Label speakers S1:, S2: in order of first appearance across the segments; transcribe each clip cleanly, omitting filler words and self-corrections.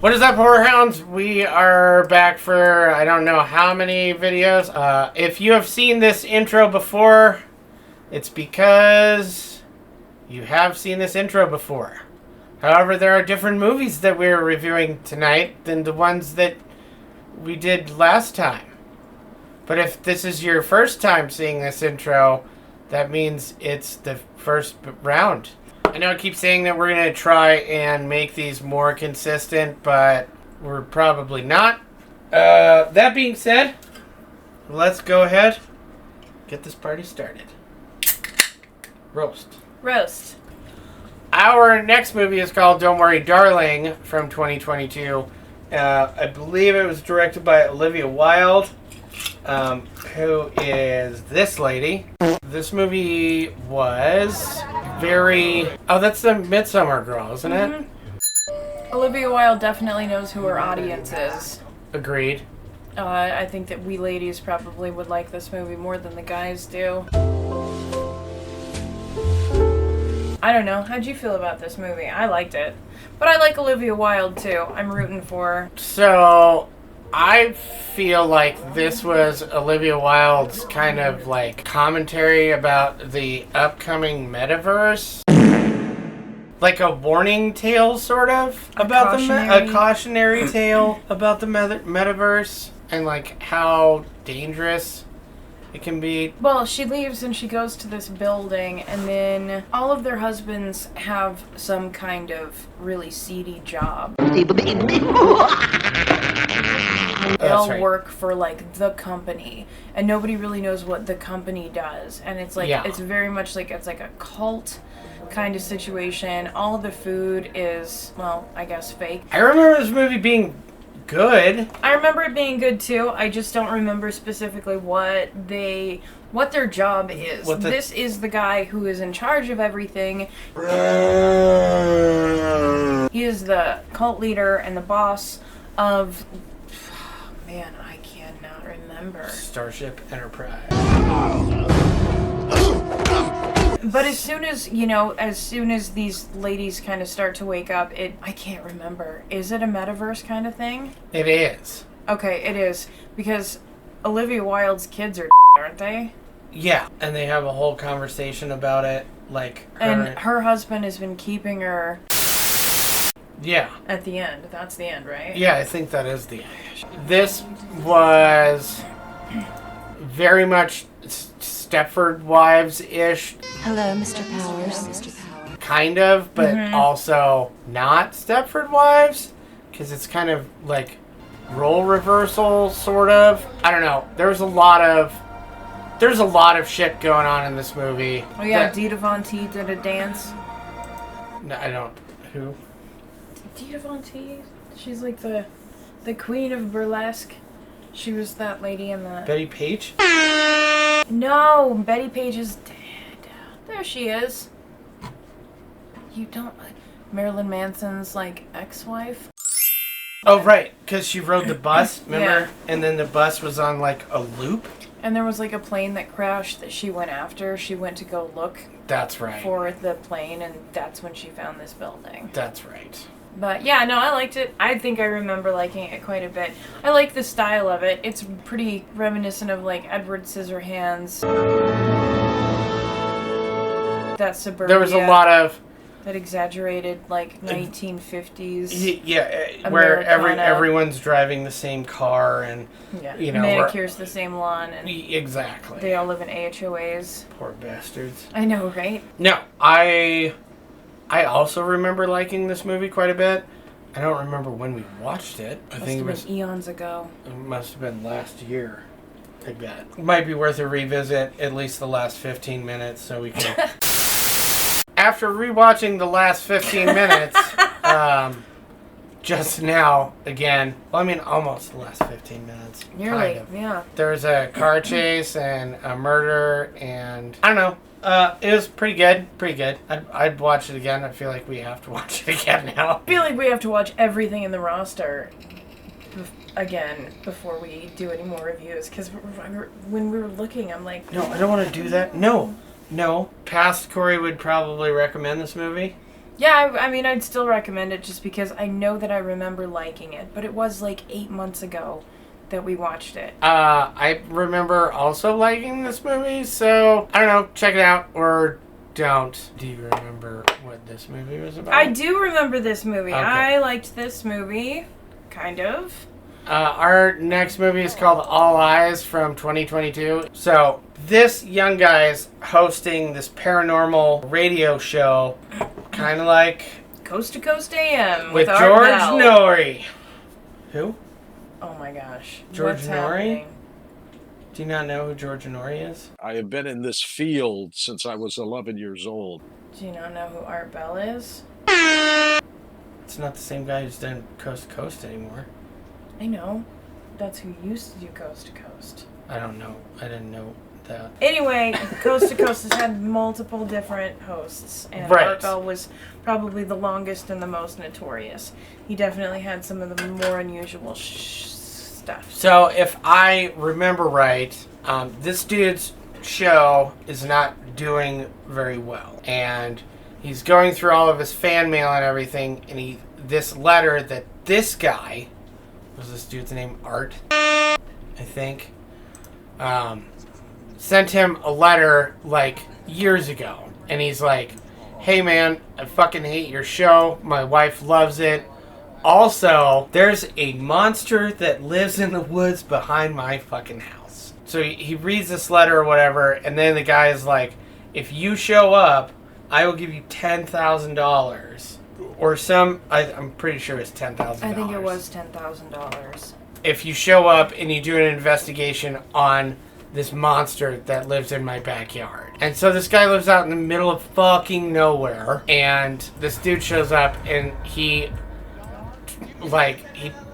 S1: What is up, horror hounds? We are back for I don't know how many videos. If you have seen this intro before, it's because you have seen this intro before. However, there are different movies that we're reviewing tonight than the ones that we did last time. But if this is your first time seeing this intro, that means it's the first round. I know I keep saying that we're going to try and make these more consistent, but we're probably not. That being said, let's go ahead, get this party started. Roast. Our next movie is called Don't Worry, Darling from 2022. I believe it was directed by Olivia Wilde, who is this lady. This movie was very... Oh, that's the Midsummer Girl, isn't it?
S2: Olivia Wilde definitely knows who her audience is.
S1: Agreed.
S2: I think that we ladies probably would like this movie more than the guys do. I don't know. How'd you feel about this movie? I liked it. But I like Olivia Wilde, too. I'm rooting for her.
S1: So, I feel like this was Olivia Wilde's kind of like commentary about the upcoming metaverse. Like a warning tale, sort of, about a cautionary tale about the metaverse and like how dangerous it can be.
S2: Well, she leaves and she goes to this building, and then all of their husbands have some kind of really seedy job. They all work for like the company, and nobody really knows what the company does. And it's like it's very much like it's like a cult kind of situation. All of the food is, well, I guess fake.
S1: I remember this movie being good.
S2: I remember it being good too. I just don't remember specifically what their job is. This is the guy who is in charge of everything. He is the cult leader and the boss of... Man, I cannot remember.
S1: Starship Enterprise.
S2: But as soon as these ladies kind of start to wake up, I can't remember. Is it a metaverse kind of thing?
S1: It is.
S2: Okay, it is. Because Olivia Wilde's kids are aren't they?
S1: Yeah, and they have a whole conversation about it, like
S2: her husband has been keeping her.
S1: Yeah.
S2: At the end. That's the end, right?
S1: Yeah, I think that is the end. This was very much Stepford Wives-ish.
S3: Hello, Mr. Powers.
S1: Kind of, but also not Stepford Wives, because it's kind of like role reversal, sort of. I don't know. There's a lot of shit going on in this movie.
S2: Oh yeah, Dita Von T did a dance.
S1: No, I don't. Who?
S2: Dita Von T. She's like the queen of burlesque. She was that lady in the...
S1: Betty Page?
S2: No, Betty Page is dead. There she is. You don't... Marilyn Manson's, like, ex-wife?
S1: Oh, right, because she rode the bus, remember? Yeah. And then the bus was on, like, a loop?
S2: And there was, like, a plane that crashed that she went after. She went to go look...
S1: That's right.
S2: ...for the plane, and that's when she found this building.
S1: That's right.
S2: But yeah, no, I liked it. I think I remember liking it quite a bit. I like the style of it. It's pretty reminiscent of like Edward Scissorhands. That suburbia.
S1: There was a lot of
S2: that exaggerated like 1950s.
S1: Yeah, where everyone's driving the same car and you know,
S2: manicures the same lawn and
S1: exactly.
S2: They all live in AHOAs.
S1: Poor bastards.
S2: I know, right?
S1: No, I also remember liking this movie quite a bit. I don't remember when we watched it. I think it was
S2: eons ago.
S1: It must have been last year. I bet. It might be worth a revisit, at least the last 15 minutes, so we can... After rewatching the last 15 minutes, just now, again, well, I mean, almost the last 15 minutes.
S2: Nearly,
S1: kind of.
S2: Yeah.
S1: There's a car chase and a murder, and I don't know. It was pretty good. I'd watch it again. I feel like we have to watch it again now.
S2: I feel like we have to watch everything in the roster again before we do any more reviews. Because when we were looking, I'm like...
S1: No, I don't want to do that. No. Past Korri would probably recommend this movie.
S2: Yeah, I mean, I'd still recommend it just because I know that I remember liking it, but it was like 8 months ago that we watched it.
S1: I remember also liking this movie, so I don't know, check it out or don't. Do you remember what this movie was about?
S2: I do remember this movie.
S1: Okay.
S2: I liked this movie, kind of.
S1: Our next movie is called All Eyes from 2022. So this young guy's hosting this paranormal radio show, kind of like
S2: Coast to Coast AM
S1: with
S2: Art
S1: George
S2: Bell.
S1: Norrie. Who?
S2: Oh my gosh.
S1: George
S2: What's
S1: Norrie?
S2: happening?
S1: Do you not know who George Norrie is?
S4: I have been in this field since I was 11 years old.
S2: Do you not know who Art Bell is?
S1: It's not the same guy who's done Coast to Coast anymore.
S2: I know. That's who used to do Coast to Coast.
S1: I don't know. I didn't know that.
S2: Anyway, Coast to Coast has had multiple different hosts, and
S1: Right.
S2: Art Bell was probably the longest and the most notorious. He definitely had some of the more unusual stuff.
S1: So if I remember right, this dude's show is not doing very well, and he's going through all of his fan mail and everything, and this letter that this guy, was this dude's name Art, I think, sent him a letter like years ago, and he's like, hey man, I fucking hate your show, my wife loves it, also there's a monster that lives in the woods behind my fucking house. So he reads this letter or whatever, and then the guy is like, if you show up, I will give you $10,000 or I'm pretty sure it's $10,000.
S2: I think it was $10,000.
S1: If you show up and you do an investigation on this monster that lives in my backyard. And so this guy lives out in the middle of fucking nowhere, and this dude shows up and he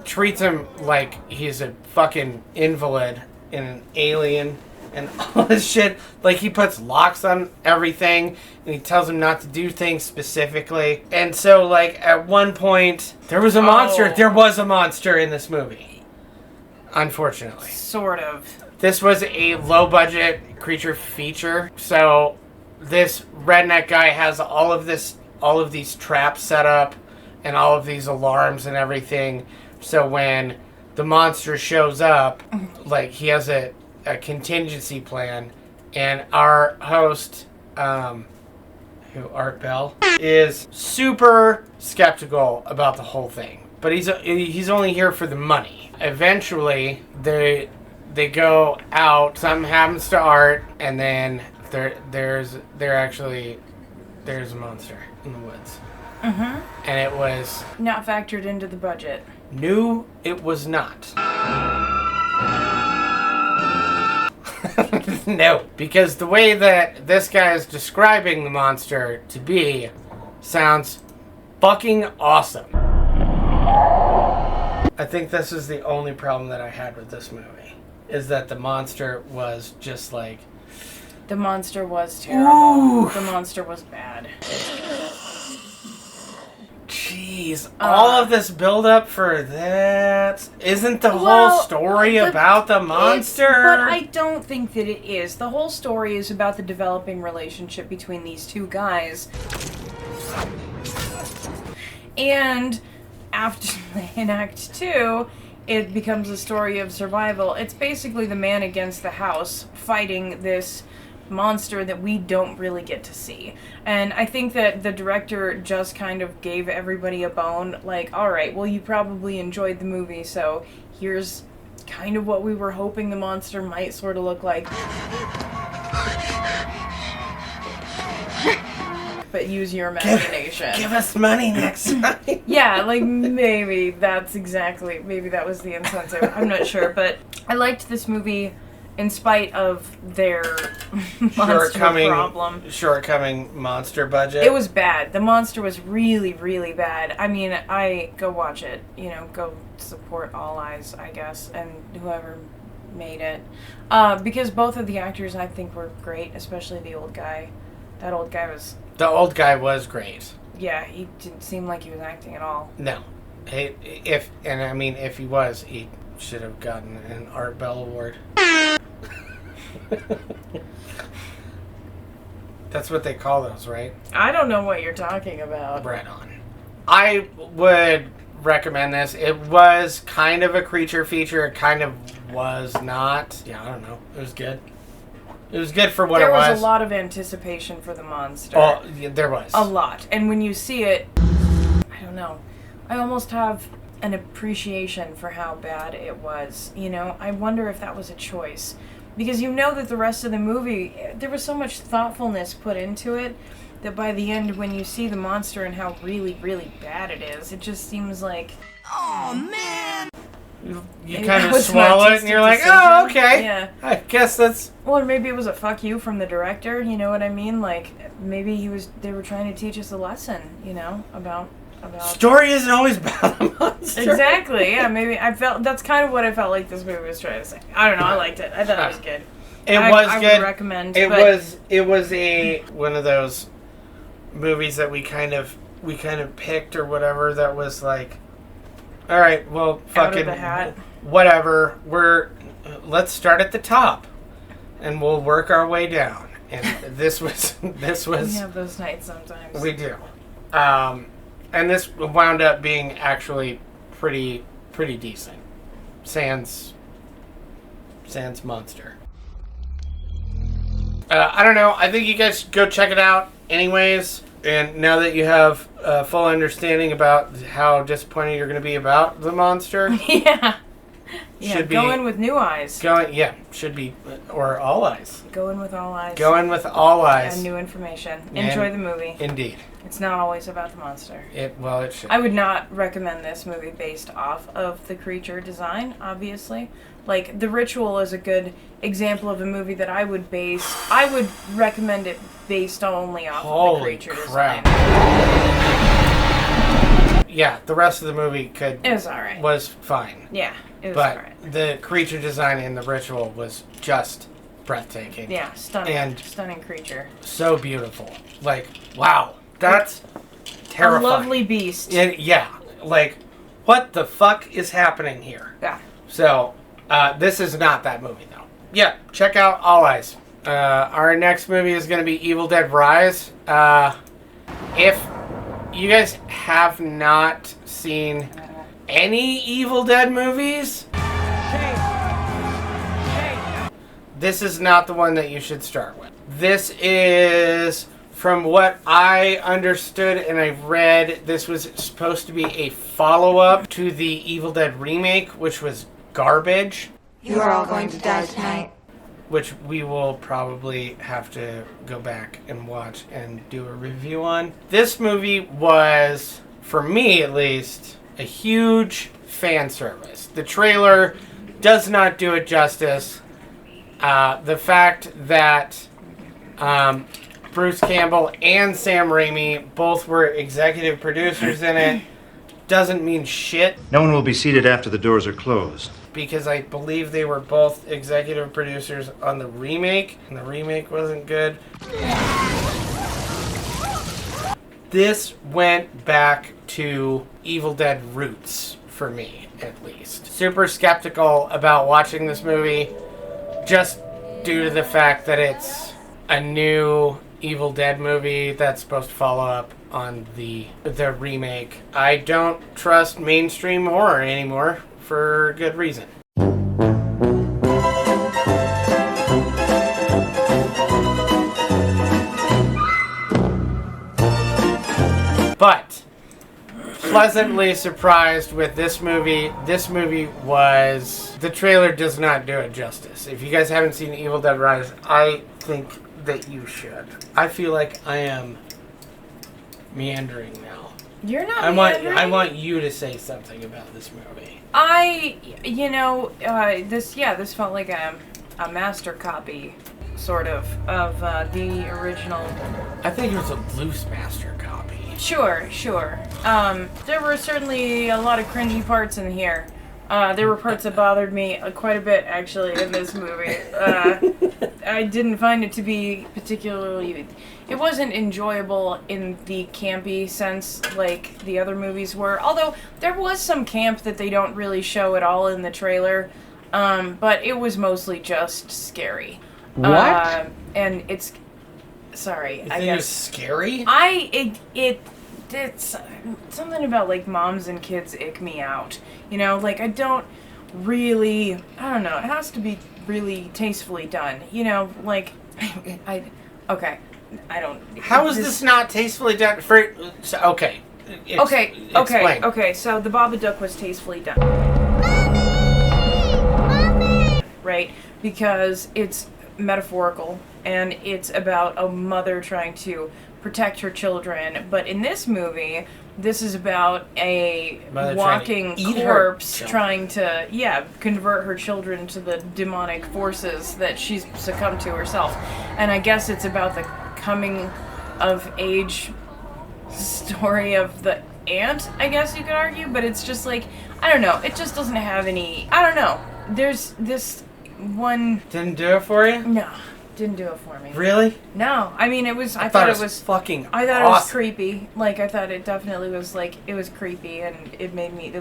S1: treats him like he's a fucking invalid and an alien and all this shit. Like, he puts locks on everything and he tells him not to do things specifically. And so, like, at one point, there was a monster. There was a monster in this movie. Unfortunately.
S2: Sort of.
S1: This was a low-budget creature feature. So, this redneck guy has all of these traps set up and all of these alarms and everything. So when the monster shows up, like, he has a contingency plan, and our host, who Art Bell, is super skeptical about the whole thing. But he's only here for the money. Eventually, they go out. Something happens to Art, and then there's a monster in the woods. Mm-hmm. And it was
S2: not factored into the budget.
S1: No, it was not. No, because the way that this guy is describing the monster to be sounds fucking awesome. I think this is the only problem that I had with this movie, is that the monster was just like...
S2: The monster was terrible.
S1: Oof.
S2: The monster was bad.
S1: Jeez, all of this build-up for that. Isn't the whole story about the monster?
S2: But I don't think that it is. The whole story is about the developing relationship between these two guys. And after in Act 2, it becomes a story of survival. It's basically the man against the house fighting this monster that we don't really get to see. And I think that the director just kind of gave everybody a bone, like, alright, well, you probably enjoyed the movie, so here's kind of what we were hoping the monster might sort of look like. But use your imagination.
S1: Give us money next time.
S2: Yeah, like, maybe that was the incentive. I'm not sure, but I liked this movie in spite of their
S1: shortcoming monster budget.
S2: It was bad. The monster was really, really bad. I mean, go watch it. Go support All Eyes, I guess, and whoever made it. Because both of the actors, I think, were great, especially the old guy. That old guy was...
S1: The old guy was great.
S2: Yeah, he didn't seem like he was acting at all.
S1: No. If he was, he should have gotten an Art Bell Award. That's what they call those, right?
S2: I don't know what you're talking about.
S1: Right on. I would recommend this. It was kind of a creature feature. It kind of was not. Yeah, I don't know. It was good. It was good for what it was.
S2: There was a lot of anticipation for the monster.
S1: Oh, yeah, there was.
S2: A lot. And when you see it, I don't know. I almost have an appreciation for how bad it was. You know, I wonder if that was a choice. Because you know that the rest of the movie, there was so much thoughtfulness put into it that by the end, when you see the monster and how really, really bad it is, it just seems like, oh man!
S1: You kind of swallow it and you're like, oh, okay.
S2: Yeah.
S1: I guess that's...
S2: Well, maybe it was a fuck you from the director, you know what I mean? Like, maybe they were trying to teach us a lesson, you know, about...
S1: Story isn't always about a monster.
S2: Exactly, yeah, maybe that's kind of what I felt like this movie was trying to say. I don't know, I liked it. I thought it was good. I would recommend.
S1: It was one of those movies that we kind of picked or whatever that was like, all right, well, fucking
S2: out of the hat.
S1: Whatever. Let's start at the top and we'll work our way down. And this was
S2: We have those nights sometimes.
S1: We do. And this wound up being actually pretty decent. Sans Monster. I don't know. I think you guys go check it out anyways. And now that you have a full understanding about how disappointed you're going to be about the monster.
S2: Yeah. Go in with new eyes.
S1: Should be. Or all eyes.
S2: Go in with all eyes.
S1: Go in with all eyes.
S2: And new information. Enjoy the movie.
S1: Indeed.
S2: It's not always about the monster.
S1: It should.
S2: I would not recommend this movie based off of the creature design, obviously. Like, The Ritual is a good example of a movie that I would recommend it based only off of the creature design.
S1: Yeah, the rest of the movie
S2: it was alright.
S1: Was fine.
S2: Yeah, it was
S1: alright.
S2: But
S1: the creature design in The Ritual was just breathtaking.
S2: Yeah, stunning creature.
S1: So beautiful. Like, wow. That's terrifying.
S2: A lovely beast.
S1: Yeah. Like, what the fuck is happening here?
S2: Yeah.
S1: So, this is not that movie, though. Yeah, check out All Eyes. Our next movie is going to be Evil Dead Rise. If you guys have not seen any Evil Dead movies, this is not the one that you should start with. This is... From what I understood and I've read, this was supposed to be a follow-up to the Evil Dead remake, which was garbage.
S3: You are all going to die tonight.
S1: Which we will probably have to go back and watch and do a review on. This movie was, for me at least, a huge fan service. The trailer does not do it justice. The fact that... Bruce Campbell and Sam Raimi both were executive producers in it doesn't mean shit.
S5: No one will be seated after the doors are closed.
S1: Because I believe they were both executive producers on the remake, and the remake wasn't good. This went back to Evil Dead roots, for me, at least. Super skeptical about watching this movie, just due to the fact that it's a new Evil Dead movie that's supposed to follow up on the remake. I don't trust mainstream horror anymore for good reason. But pleasantly surprised with this movie. This movie was... The trailer does not do it justice. If you guys haven't seen Evil Dead Rise, I think that you should. I feel like I am meandering now.
S2: You're not meandering.
S1: I want you to say something about this movie.
S2: This felt like a master copy, sort of the original.
S1: I think it was a loose master copy.
S2: Sure. There were certainly a lot of cringy parts in here. There were parts that bothered me quite a bit, actually, in this movie. I didn't find it to be particularly... It wasn't enjoyable in the campy sense like the other movies were. Although, there was some camp that they don't really show at all in the trailer. But it was mostly just scary.
S1: What?
S2: And it's... sorry.
S1: You think it was scary?
S2: It's something about like moms and kids ick me out. You know, like I don't know. It has to be really tastefully done. You know, like I don't.
S1: How is this not tastefully done? Okay. Explain.
S2: Okay. So the Babadook was tastefully done. Right? Because it's metaphorical and it's about a mother trying to protect her children. But in this movie, this is about a walking corpse trying to, convert her children to the demonic forces that she's succumbed to herself. And I guess it's about the coming of age story of the aunt, I guess you could argue. But it's just like, I don't know. It just doesn't have any, I don't know. There's this one...
S1: Didn't do it for you?
S2: No. Didn't do it for me.
S1: Really?
S2: No. I mean, it was...
S1: I thought it was fucking
S2: I thought
S1: awesome.
S2: It was creepy. Like, I thought it definitely was, like... It was creepy, and it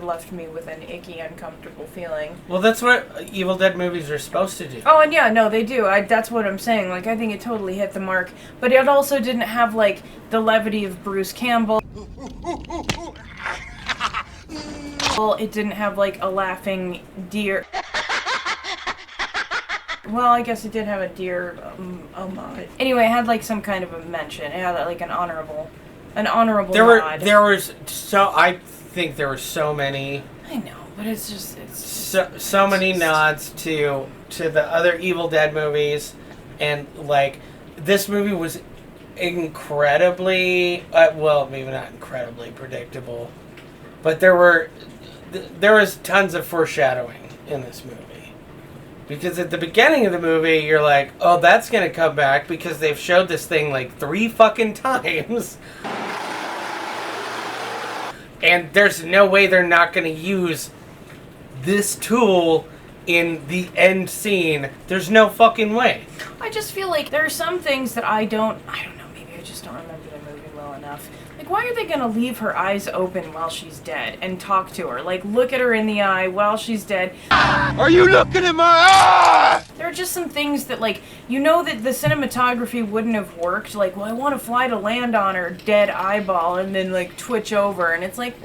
S2: left me with an icky, uncomfortable feeling.
S1: Well, that's what Evil Dead movies are supposed to do.
S2: Oh, and yeah, no, they do. That's what I'm saying. Like, I think it totally hit the mark. But it also didn't have, like, the levity of Bruce Campbell. It didn't have, like, a laughing deer... Well, I guess it did have a deer homage. Anyway, it had like some kind of a mention. It had like an honorable nod.
S1: I think there were so many.
S2: I know, but it's
S1: so many nods to the other Evil Dead movies, and like this movie was incredibly maybe not incredibly predictable, but there was tons of foreshadowing in this movie. Because at the beginning of the movie, you're like, oh, that's going to come back because they've showed this thing like 3 fucking times. And there's no way they're not going to use this tool in the end scene. There's no fucking way.
S2: I just feel like there are some things that I don't know, maybe I just don't remember the movie well enough. Like, why are they going to leave her eyes open while she's dead and talk to her? Like, look at her in the eye while she's dead.
S6: Are you looking at my eye?
S2: There are just some things that, like, you know that the cinematography wouldn't have worked. Like, well, I want to fly to land on her dead eyeball and then, like, twitch over. And it's like,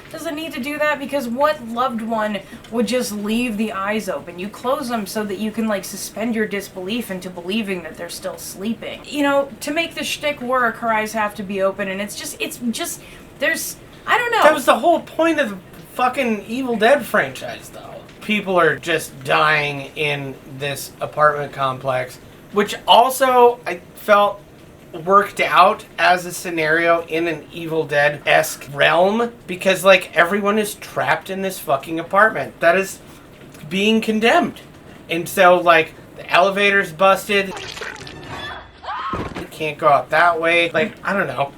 S2: doesn't need to do that because what loved one would just leave the eyes open? You close them so that you can, like, suspend your disbelief into believing that they're still sleeping. You know, to make the shtick work, her eyes have to be open, and it's just, there's, I don't know.
S1: That was the whole point of the fucking Evil Dead franchise, though. People are just dying in this apartment complex, which also I felt worked out as a scenario in an Evil Dead-esque realm, because, like, everyone is trapped in this fucking apartment that is being condemned. And so, like, the elevator's busted. You can't go out that way. Like, I don't know.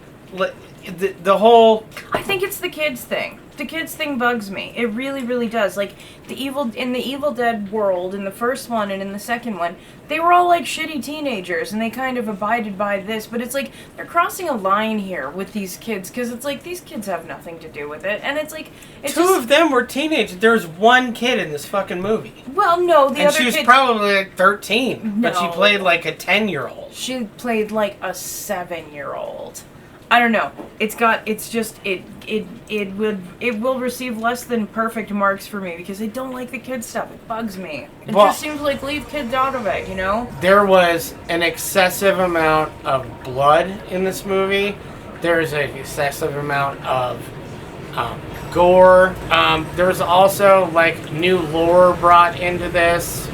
S1: The whole...
S2: I think it's the kids thing. The kids thing bugs me. It really, really does. Like, in the Evil Dead world, in the first one and in the second one, they were all like shitty teenagers and they kind of abided by this, but it's like they're crossing a line here with these kids because it's like these kids have nothing to do with it, and it's like
S1: two of them were teenagers. There was one kid in this fucking movie.
S2: Well, no, the other kid...
S1: And she was probably like 13,
S2: no.
S1: But she played like a 10-year-old.
S2: She played like a 7-year-old. I don't know. It will receive less than perfect marks for me because I don't like the kid stuff. It bugs me. It just seems like leave kids out of it, you know? There
S1: was an excessive amount of blood in this movie. There's an excessive amount of gore. There was also like new lore brought into this,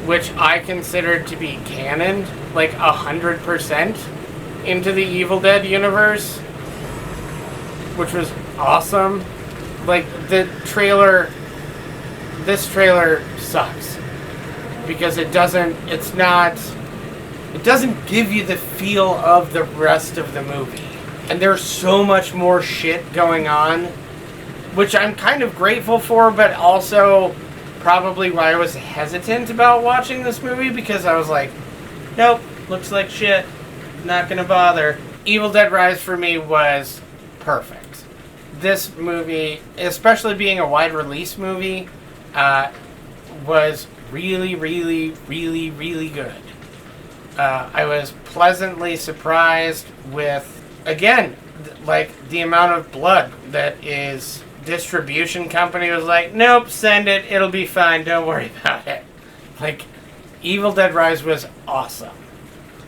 S1: which I considered to be canon, like 100%. Into the Evil Dead universe, which was awesome. Like, this trailer sucks because it doesn't give you the feel of the rest of the movie. And there's so much more shit going on, which I'm kind of grateful for, but also probably why I was hesitant about watching this movie, because I was like, nope, looks like shit. Not gonna bother. Evil Dead Rise for me was perfect. This movie, especially being a wide release movie, was really, really, really, really good. I was pleasantly surprised with, again, like the amount of blood that is. Distribution company was like, nope, send it, it'll be fine, don't worry about it. Like, Evil Dead Rise was awesome.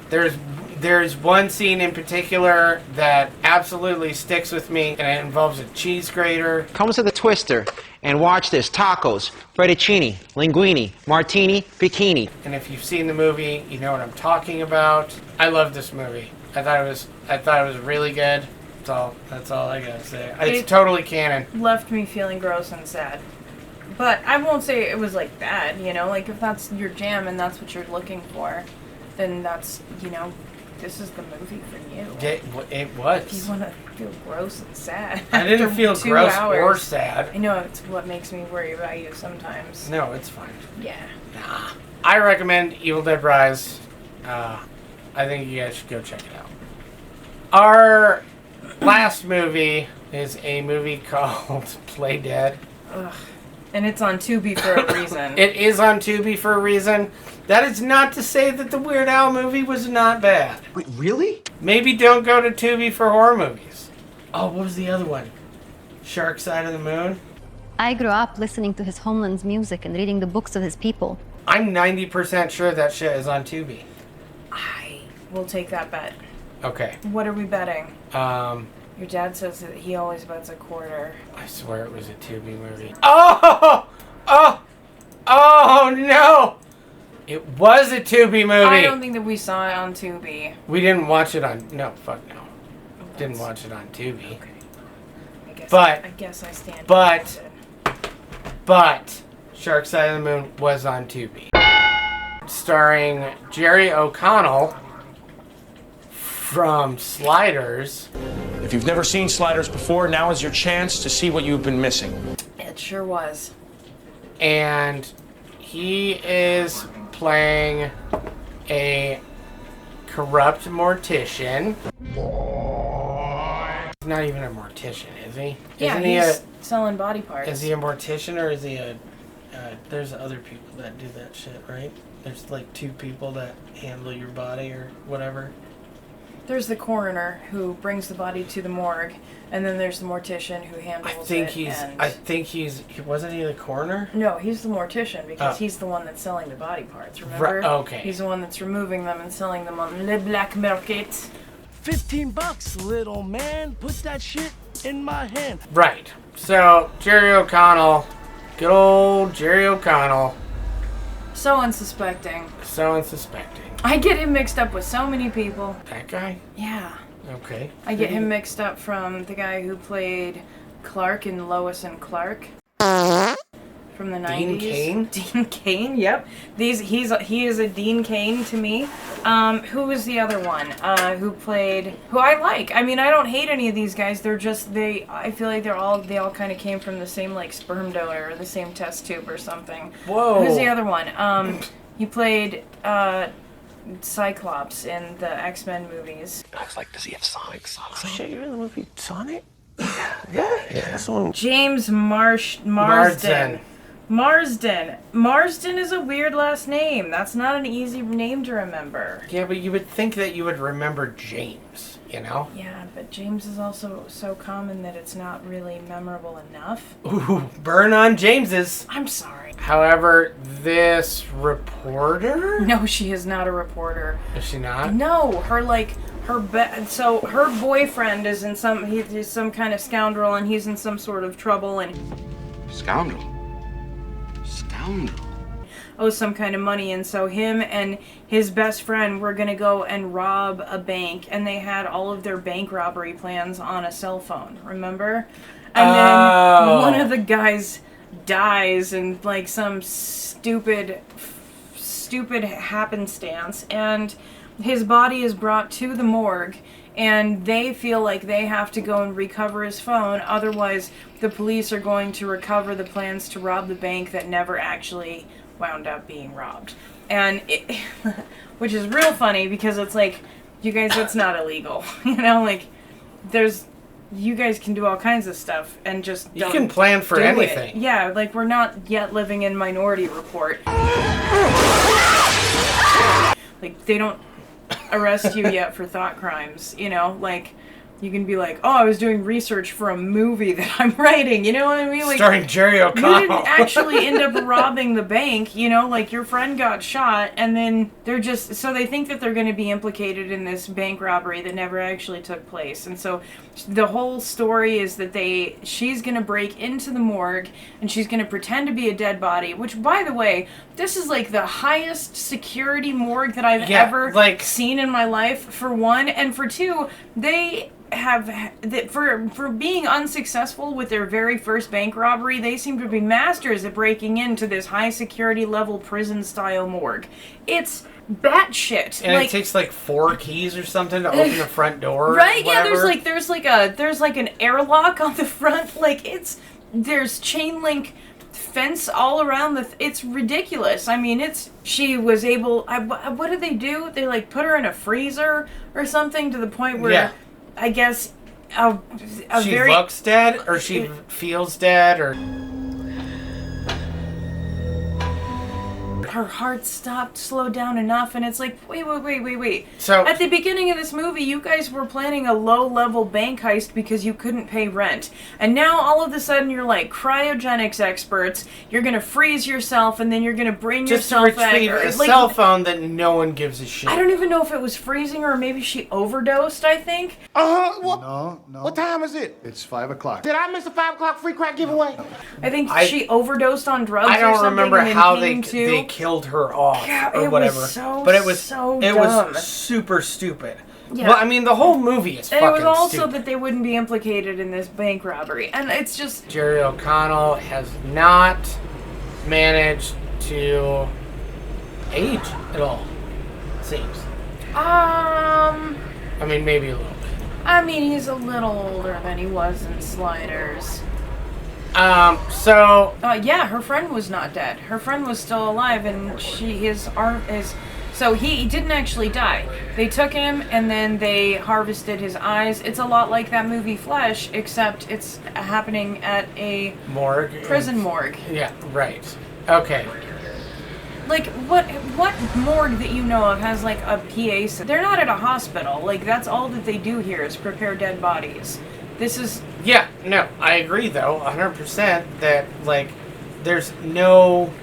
S1: There's one scene in particular that absolutely sticks with me, and it involves a cheese grater.
S7: Come to the Twister and watch this. Tacos, fettuccine, linguine, martini, bikini.
S1: And if you've seen the movie, you know what I'm talking about. I love this movie. I thought it was really good. That's all I gotta say. It's totally canon.
S2: Left me feeling gross and sad. But I won't say it was like bad, you know? Like if that's your jam and that's what you're looking for, then that's, you know, this is the movie for you.
S1: It was.
S2: If you want to feel gross and sad.
S1: I didn't feel gross or sad.
S2: I know, it's what makes me worry about you sometimes.
S1: No, it's fine.
S2: Yeah.
S1: Nah. I recommend Evil Dead Rise. I think you guys should go check it out. Our last movie is a movie called Play Dead.
S2: Ugh. And it's on Tubi for a reason.
S1: It is on Tubi for a reason. That is not to say that the Weird Al movie was not bad.
S6: Wait, really?
S1: Maybe don't go to Tubi for horror movies. Oh, what was the other one? Shark Side of the Moon?
S8: I grew up listening to his homeland's music and reading the books of his people.
S1: I'm 90% sure that shit is on Tubi.
S2: I will take that bet.
S1: Okay.
S2: What are we betting? Your dad says that he always bets a quarter.
S1: I swear it was a Tubi movie. Oh! Oh no! It was a Tubi movie!
S2: I don't think that we saw it on Tubi.
S1: We didn't watch it on... No, fuck no. Didn't watch it on Tubi.
S2: Okay. I guess I stand
S1: But Shark Side of the Moon was on Tubi. Starring Jerry O'Connell from Sliders.
S9: If you've never seen Sliders before, now is your chance to see what you've been missing.
S2: It sure was.
S1: And he is playing a corrupt mortician. He's not even a mortician, is he?
S2: Yeah, he's selling body parts.
S1: Is he a mortician or is he a... there's other people that do that shit, right? There's like two people that handle your body or whatever.
S2: There's the coroner who brings the body to the morgue, and then there's the mortician who handles it.
S1: I think he's... Wasn't he the coroner?
S2: No, he's the mortician because he's the one that's selling the body parts, remember?
S1: Okay.
S2: He's the one that's removing them and selling them on the black market.
S10: $15, little man. Put that shit in my hand.
S1: Right. So, Jerry O'Connell. Good old Jerry O'Connell.
S2: So unsuspecting.
S1: So unsuspecting.
S2: I get him mixed up with so many people.
S1: That guy?
S2: Yeah.
S1: Okay.
S2: I get him mixed up from the guy who played Clark in Lois and Clark from the 90s.
S1: Dean Cain?
S2: Dean Cain, yep. He is a Dean Cain to me. Who was the other one? Who I like. I mean, I don't hate any of these guys. I feel like they all kind of came from the same like sperm donor or the same test tube or something.
S1: Whoa.
S2: Who's the other one? He played Cyclops in the X-Men movies.
S6: I was like, does he have Sonic?
S10: Shit, you're in the movie Sonic? Yeah, that's the one.
S2: James Marsden. Marsden is a weird last name. That's not an easy name to remember.
S1: Yeah, but you would think that you would remember James, you know?
S2: Yeah, but James is also so common that it's not really memorable enough.
S1: Ooh, burn on James's.
S2: I'm sorry.
S1: However, this reporter?
S2: No, she is not a reporter.
S1: Is she not?
S2: No, her boyfriend is he's some kind of scoundrel and he's in some sort of trouble and...
S6: Scoundrel?
S2: Owes some kind of money, and so him and his best friend were gonna go and rob a bank, and they had all of their bank robbery plans on a cell phone, remember? And then one of the guys dies in like some stupid happenstance, and his body is brought to the morgue, and they feel like they have to go and recover his phone, otherwise the police are going to recover the plans to rob the bank that never actually wound up being robbed. And which is real funny because it's like, you guys, that's not illegal. You know, like, you guys can do all kinds of stuff and just
S1: You can plan for anything.
S2: Yeah, like, we're not yet living in Minority Report. Like, they don't arrest you yet for thought crimes. You know, like, you can be like, oh, I was doing research for a movie that I'm writing. You know what I mean? Like,
S1: starring Jerry O'Connell.
S2: You didn't actually end up robbing the bank. You know, like, your friend got shot, and then they're just... So they think that they're going to be implicated in this bank robbery that never actually took place. And so the whole story is that she's going to break into the morgue, and she's going to pretend to be a dead body, which, by the way, this is, like, the highest security morgue that I've ever seen in my life, for one. And for two, they... for being unsuccessful with their very first bank robbery, they seem to be masters at breaking into this high security level prison style morgue. It's batshit.
S1: And it takes like 4 keys or something to open the front door.
S2: Right? Yeah, there's like an airlock on the front. Like, there's chain link fence all around it's ridiculous. I mean, she was able, what did they do? They like put her in a freezer or something to the point where I guess
S1: she looks dead, or she feels dead, or
S2: her heart slowed down enough, and it's like, wait.
S1: So
S2: at the beginning of this movie, you guys were planning a low-level bank heist because you couldn't pay rent. And now, all of a sudden, you're like cryogenics experts, you're gonna freeze yourself, and then you're gonna bring yourself back.
S1: Just to retrieve a cell phone that no one gives a shit.
S2: I don't even know if it was freezing, or maybe she overdosed, I think.
S11: What?
S12: No.
S11: What time is it?
S12: It's 5 o'clock.
S11: Did I miss a 5 o'clock free crack giveaway?
S2: I think she overdosed on drugs or something.
S1: I don't remember how they killed her off or whatever. But it was super stupid. Yeah. Well, I mean, the whole movie is fucking stupid.
S2: It was also that they wouldn't be implicated in this bank robbery. And it's just...
S1: Jerry O'Connell has not managed to age at all, it seems. I mean, maybe a little bit.
S2: I mean, he's a little older than he was in Sliders.
S1: Yeah,
S2: her friend was not dead. Her friend was still alive, and his arm is... So he didn't actually die. They took him, and then they harvested his eyes. It's a lot like that movie Flesh, except it's happening at a...
S1: morgue?
S2: Prison morgue.
S1: Yeah, right. Okay.
S2: Like, what morgue that you know of has, like, a PA system? They're not at a hospital. Like, that's all that they do here is prepare dead bodies. This is...
S1: Yeah, no, I agree, though, 100% that, like, there's no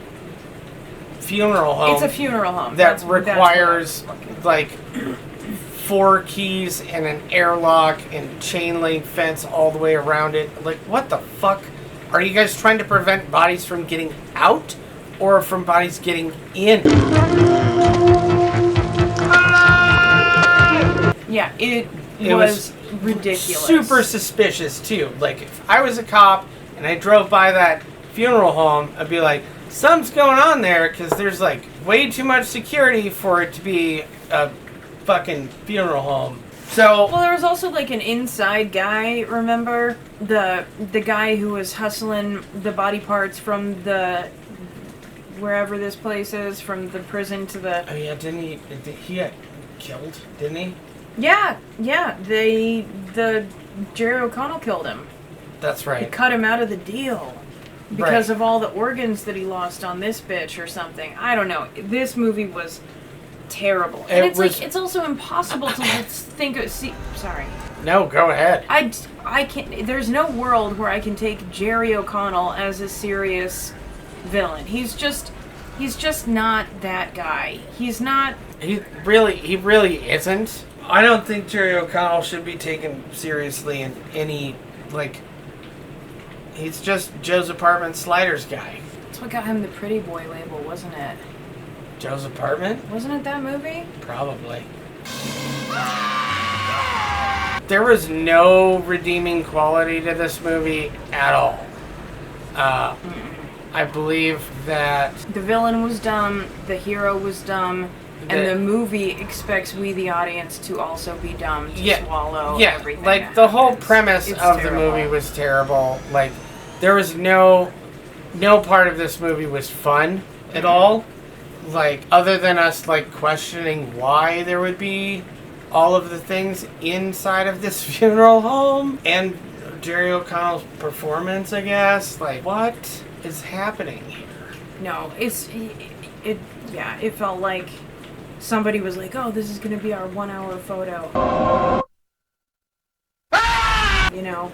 S1: funeral home...
S2: It's a funeral home.
S1: That requires, like, 4 keys and an airlock and chain link fence all the way around it. Like, what the fuck? Are you guys trying to prevent bodies from getting out? Or from bodies getting in?
S2: Yeah, it was ridiculous.
S1: Super suspicious, too. Like, if I was a cop and I drove by that funeral home, I'd be like, something's going on there, because there's, like, way too much security for it to be a fucking funeral home. So...
S2: Well, there was also, like, an inside guy, remember? The guy who was hustling the body parts from the... wherever this place is, from the prison to the...
S1: Oh, yeah, didn't he got killed, didn't he?
S2: Yeah, the Jerry O'Connell killed him.
S1: That's right.
S2: He cut him out of the deal because of all the organs that he lost on this bitch or something. I don't know. This movie was terrible. And it's also impossible to think of... Sorry.
S1: No, go ahead.
S2: I can't... There's no world where I can take Jerry O'Connell as a serious villain. He's just not that guy. He's not...
S1: He really isn't. I don't think Jerry O'Connell should be taken seriously in any, like... He's just Joe's Apartment Sliders guy.
S2: That's what got him the pretty boy label, wasn't it?
S1: Joe's Apartment?
S2: Wasn't it that movie?
S1: Probably. There was no redeeming quality to this movie at all. I believe that...
S2: The villain was dumb, the hero was dumb, and the movie expects we, the audience, to also be dumb, to swallow everything.
S1: Like, the whole premise of the movie was terrible. Like, there was no part of this movie was fun at all. Like, other than us, like, questioning why there would be all of the things inside of this funeral home. And Jerry O'Connell's performance, I guess. Like, what is happening here?
S2: No, it felt like somebody was like, oh, this is going to be our 1 hour photo. You know,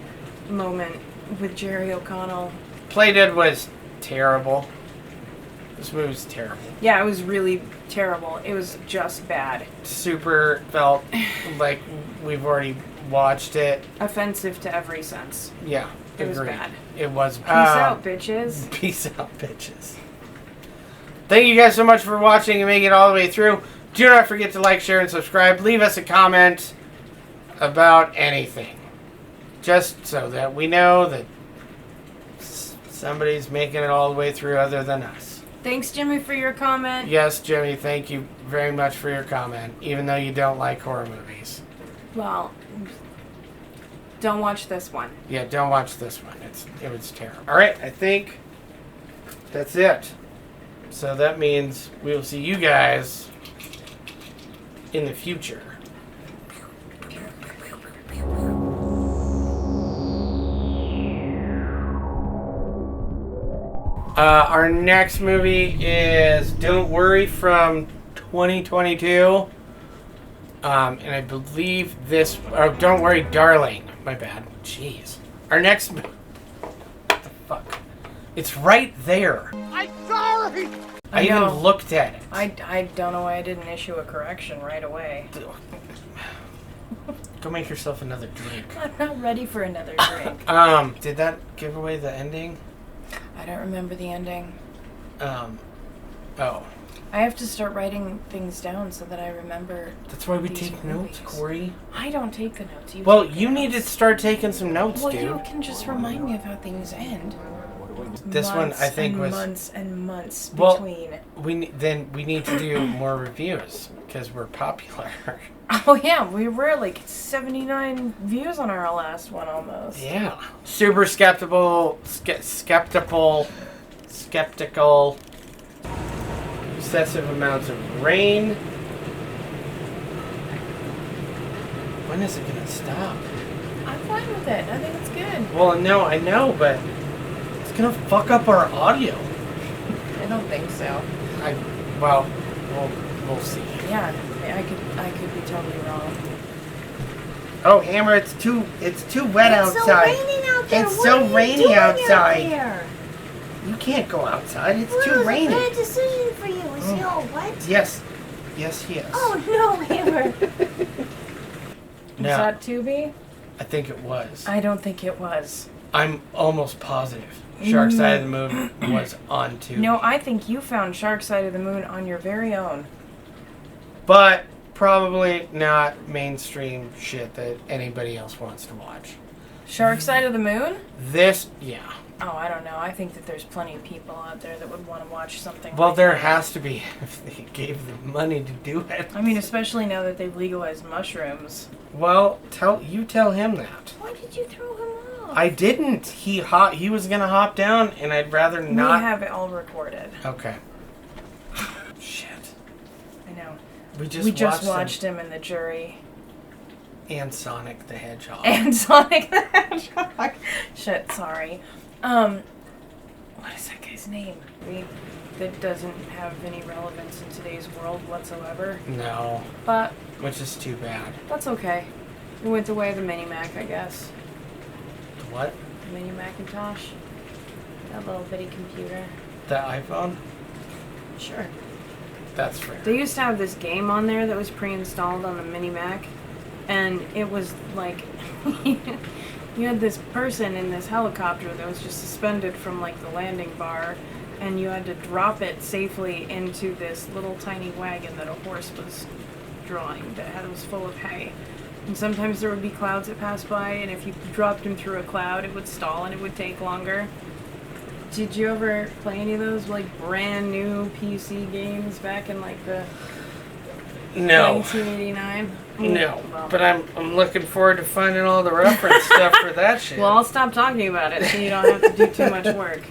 S2: moment with Jerry O'Connell.
S1: Play Dead was terrible. This movie was terrible.
S2: Yeah, it was really terrible. It was just bad.
S1: Super felt like we've already watched it.
S2: Offensive to every sense.
S1: Yeah,
S2: it was bad.
S1: It was.
S2: Peace out, bitches.
S1: Peace out, bitches. Thank you guys so much for watching and making it all the way through. Do not forget to like, share, and subscribe. Leave us a comment about anything. Just so that we know that somebody's making it all the way through other than us.
S2: Thanks, Jimmy, for your comment.
S1: Yes, Jimmy, thank you very much for your comment, even though you don't like horror movies.
S2: Well, don't watch this one.
S1: Yeah, don't watch this one. It was terrible. All right, I think that's it. So that means we will see you guys in the future. Our next movie is Don't Worry from 2022. And I believe this... Oh, Don't Worry, Darling. My bad. Jeez. Our next... What the fuck? It's right there.
S11: I'm sorry!
S1: I even looked at it.
S2: I don't know why I didn't issue a correction right away.
S1: Go make yourself another drink.
S2: I'm not ready for another drink.
S1: Did that give away the ending?
S2: I don't remember the ending.
S1: Oh.
S2: I have to start writing things down so that I remember.
S1: That's why we take notes, Korri.
S2: I don't take the notes.
S1: You need to start taking some notes, dude.
S2: Well, you can just remind me of how things end.
S1: This one, I think, was
S2: months and months between.
S1: We need to do more reviews because we're popular.
S2: Oh yeah, we were like 79 views on our last one almost.
S1: Yeah. Super skeptical. Excessive amounts of rain. When is it gonna stop?
S2: I'm fine with it. I think it's good.
S1: Well, no, I know, but it's gonna fuck up our audio.
S2: I don't think so.
S1: We'll see.
S2: Yeah, I could be totally wrong.
S1: Oh, Hammer, it's too wet outside.
S3: It's so raining out there.
S1: It's
S3: what
S1: so
S3: are you
S1: rainy
S3: doing
S1: outside.
S3: Out there?
S1: You can't go outside. It's
S3: Well,
S1: too
S3: it was
S1: rainy.
S3: a bad decision for you. Is he all wet?
S1: Yes, he is.
S3: Oh no, Hammer.
S1: No,
S2: Was that Tubi?
S1: I think it was.
S2: I don't think it was.
S1: I'm almost positive. Shark Side of the Moon was on Tubi.
S2: No, I think you found Shark Side of the Moon on your very own.
S1: But probably not mainstream shit that anybody else wants to watch.
S2: Shark Side of the Moon?
S1: Yeah.
S2: Oh, I don't know. I think that there's plenty of people out there that would want to watch something
S1: Well,
S2: like
S1: there
S2: that.
S1: has to be if they gave them money to do it.
S2: I mean, especially now that they've legalized mushrooms.
S1: Well, tell him that.
S2: Why did you throw him off?
S1: I didn't. He was gonna hop down, and I'd rather not.
S2: We have it all recorded.
S1: Okay. Shit.
S2: I know.
S1: We just
S2: watched him in the jury.
S1: And Sonic the Hedgehog.
S2: And Sonic the Hedgehog. Shit, sorry. What is that guy's name? That doesn't have any relevance in today's world whatsoever.
S1: No.
S2: But.
S1: Which is too bad.
S2: That's okay. It went the way of the Mini Mac, I guess.
S1: What?
S2: The Mini Macintosh. That little bitty computer.
S1: The iPhone?
S2: Sure.
S1: That's fair.
S2: They used to have this game on there that was pre-installed on the Mini Mac. And it was like... You had this person in this helicopter that was just suspended from like the landing bar, and you had to drop it safely into this little tiny wagon that a horse was drawing that was full of hay. And sometimes there would be clouds that passed by, and if you dropped him through a cloud, it would stall and it would take longer. Did you ever play any of those like brand new PC games back in like the 1989?
S1: No, but I'm looking forward to finding all the reference stuff for that shit.
S2: Well, I'll stop talking about it so you don't have to do too much work.